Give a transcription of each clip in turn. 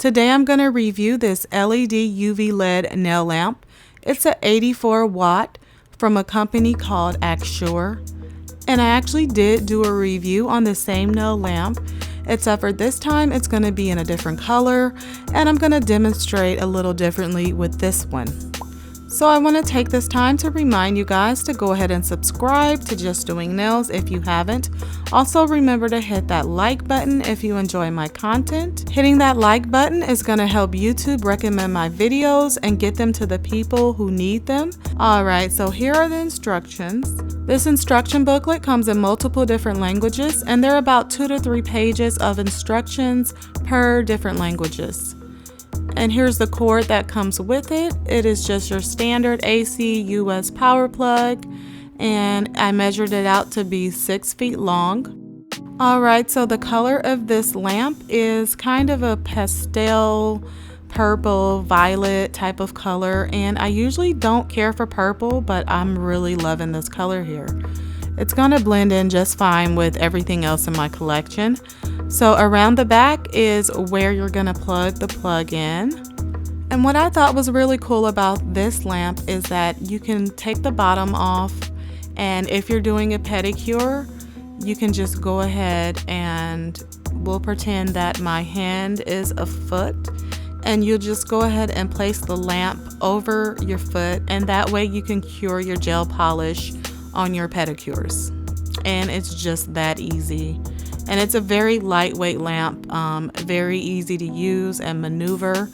Today I'm going to review this LED UV LED nail lamp. It's a 84 watt from a company called Aqsure. And I actually did do a review on the same nail lamp, except for this time it's going to be in a different color, and I'm going to demonstrate a little differently with this one. So I want to take this time to remind you guys to go ahead and subscribe to Just Doing Nails if you haven't. Also remember to hit that like button if you enjoy my content. Hitting that like button is going to help YouTube recommend my videos and get them to the people who need them. Alright, so here are the instructions. This instruction booklet comes in multiple different languages, and there are about 2 to 3 pages of instructions per different languages. And here's the cord that comes with it. It is just your standard AC US power plug, and I measured it out to be 6 feet long. Alright, so the color of this lamp is kind of a pastel purple violet type of color, and I usually don't care for purple, but I'm really loving this color here. It's gonna blend in just fine with everything else in my collection. So around the back is where you're gonna plug the plug in. And what I thought was really cool about this lamp is that you can take the bottom off, and if you're doing a pedicure, you can just go ahead and we'll pretend that my hand is a foot, and you'll just go ahead and place the lamp over your foot, and that way you can cure your gel polish on your pedicures. And it's just that easy. And it's a very lightweight lamp, very easy to use and maneuver.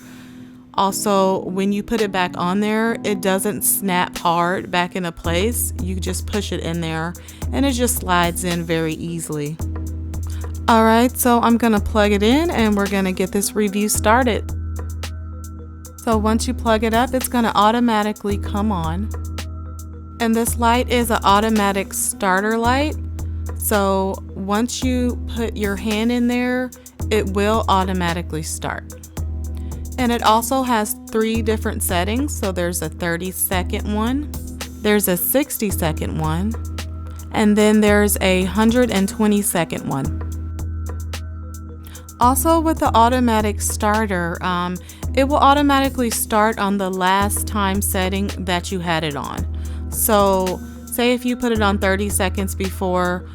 Also, when you put it back on there, it doesn't snap hard back into place. You just push it in there and it just slides in very easily. Alright, so I'm gonna plug it in and we're gonna get this review started. So once you plug it up, it's gonna automatically come on. And this light is an automatic starter light. So once you put your hand in there, it will automatically start. And it also has 3 different settings. So there's a 30-second one, there's a 60-second one, and then there's a 120-second one. Also with the automatic starter, it will automatically start on the last time setting that you had it on. So say if you put it on 30 seconds before,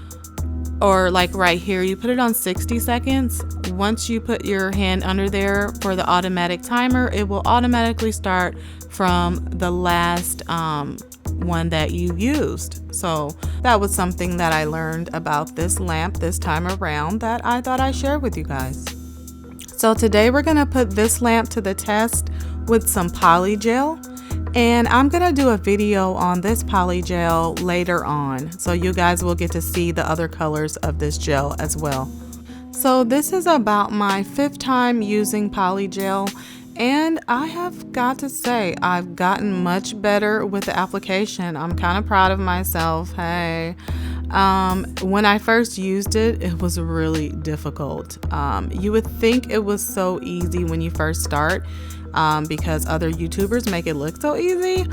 or like right here, you put it on 60 seconds. Once you put your hand under there for the automatic timer, it will automatically start from the last one that you used. So that was something that I learned about this lamp this time around that I thought I'd share with you guys. So today we're gonna put this lamp to the test with some Polygel. And I'm gonna do a video on this Polygel later on, so you guys will get to see the other colors of this gel as well. So this is about my 5th time using Polygel, and I have got to say I've gotten much better with the application. I'm kind of proud of myself. Hey, when I first used it, it was really difficult. You would think it was so easy when you first start, because other YouTubers make it look so easy,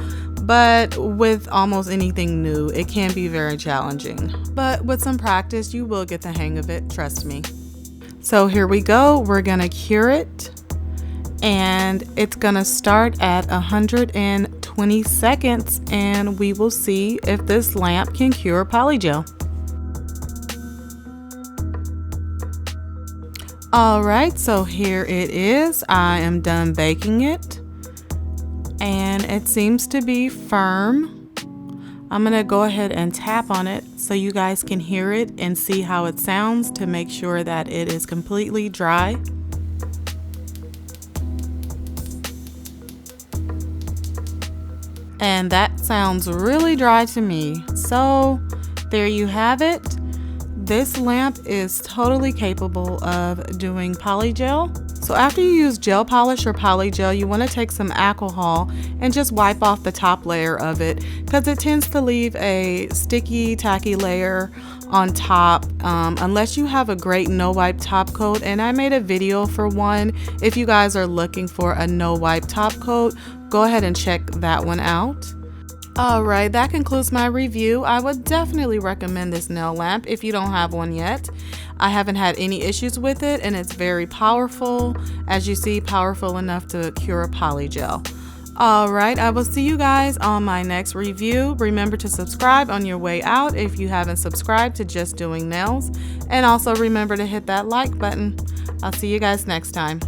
but with almost anything new, it can be very challenging. But with some practice, you will get the hang of it, trust me. So here we go, we're gonna cure it, and it's gonna start at 120 seconds, and we will see if this lamp can cure Polygel. Alright, so here it is. I am done baking it, and it seems to be firm. I'm gonna go ahead and tap on it so you guys can hear it and see how it sounds to make sure that it is completely dry. And that sounds really dry to me. So there you have it. This lamp is totally capable of doing Polygel. So after you use gel polish or Polygel, you want to take some alcohol and just wipe off the top layer of it, because it tends to leave a sticky, tacky layer on top, unless you have a great no wipe top coat. And I made a video for one. If you guys are looking for a no wipe top coat, go ahead and check that one out. Alright, that concludes my review. I would definitely recommend this nail lamp if you don't have one yet. I haven't had any issues with it, and it's very powerful. As you see, powerful enough to cure polygel. Alright, I will see you guys on my next review. Remember to subscribe on your way out if you haven't subscribed to Just Doing Nails. And also remember to hit that like button. I'll see you guys next time.